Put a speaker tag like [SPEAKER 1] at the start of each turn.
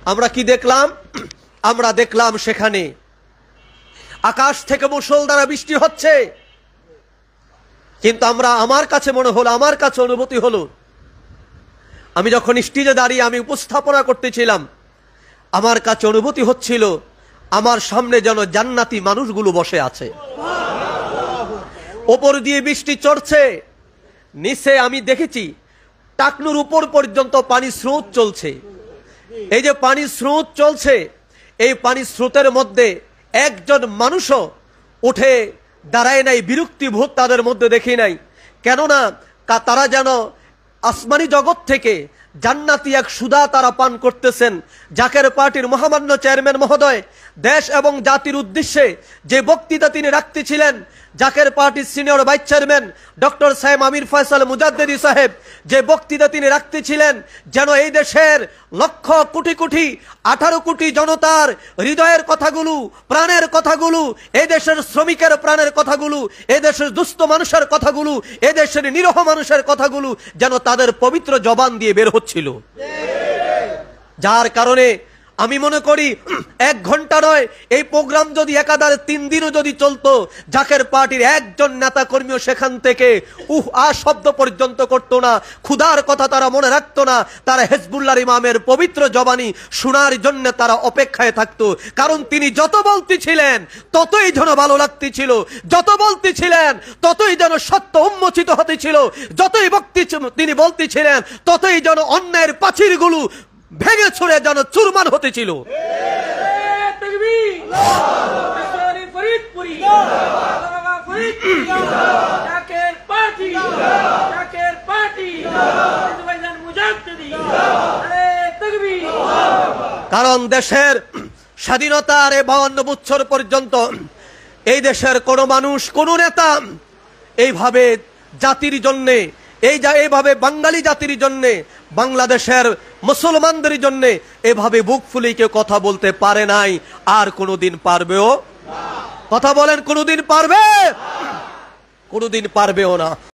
[SPEAKER 1] আমরা কি দেখলাম? আমরা দেখলাম সেখানে আকাশ থেকে মুষলধারে বৃষ্টি হচ্ছে, কিন্তু আমার কাছে মনে হলো, আমার কাছে অনুভূতি হলো, আমি যখন স্টেজে দাঁড়িয়ে আমি উপস্থাপনা করতেছিলাম, আমার কাছে অনুভূতি হচ্ছিল আমার সামনে যেন জান্নাতি মানুষগুলো বসে আছে। ওপর দিয়ে বৃষ্টি চড়ছে, নিচে আমি দেখেছি টাকনুর উপর পর্যন্ত পানি স্রোত চলছে। এই যে পানি স্রোত চলছে, এই পানি স্রোতের মধ্যে একজন মানুষও উঠে দাঁড়ায় নাই, বিরক্তি বোধ তাদের মধ্যে দেখি নাই। কেননা তারা যেন আসমানি জগৎ থেকে জান্নাতি এক সুধা তারা পান করতেছেন। জাকের পার্টির মহামান্য চেয়ারম্যান মহোদয় দেশ এবং জাতির উদ্দেশ্যে যে বক্তৃতা তিনি রাখতেছিলেন, জাকের পার্টির সিনিয়র ভাইস চেয়ারম্যান ডক্টর সাহেব আমির ফয়সাল মুজাদ্দেদি সাহেব যে বক্তৃতা তিনি রাখতেছিলেন, যেন এই দেশের লক্ষ কোটি কোটি 18 কোটি জনতার হৃদয়ের কথাগুলো, প্রাণের কথাগুলো, এই দেশের শ্রমিকের প্রাণের কথাগুলো, এই দেশের দুস্থ মানুষের কথাগুলো, এই দেশের নিরহ মানুষের কথাগুলো যেন তাদের পবিত্র জবান দিয়ে বের হচ্ছিল। যার কারণে আমি মনে করি 1 ঘন্টা নয়, এই প্রোগ্রাম যদি একাধারে 3 দিনও যদি চলতো, জাকের পার্টির একজন নেতা কর্মীও সেখান থেকে শব্দ পর্যন্ত করতো না, ক্ষুধার কথা তারা মনে রাখতো না। তারা হেজবুল্লাহর ইমামের পবিত্র জবানি শোনার জন্য তারা অপেক্ষায় থাকতো। কারণ তিনি যত বলতেছিলেন ততই যেন ভালো লাগতেছিল, যত বলতেছিলেন ততই যেন সত্য উন্মোচিত হতেছিল, যতই তিনি বলতেছিলেন ততই যেন অন্যায়ের প্রাচীরগুলো ভেঙে ছুড়ে যেন চুরমান হতেছিল। কারণ দেশের স্বাধীনতার 52 বছর পর্যন্ত এই দেশের কোন মানুষ, কোন নেতা এইভাবে জাতির জন্যে, এইভাবে বাঙালি জাতির জন্যে, বাংলাদেশের মুসলমানদের জন্য এভাবে বুক ফুলিয়ে কেউ কথা বলতে পারে নাই, আর কোনোদিন পারবেও। কথা বলেন, কোনোদিন পারবে? কোনোদিন পারবেও না।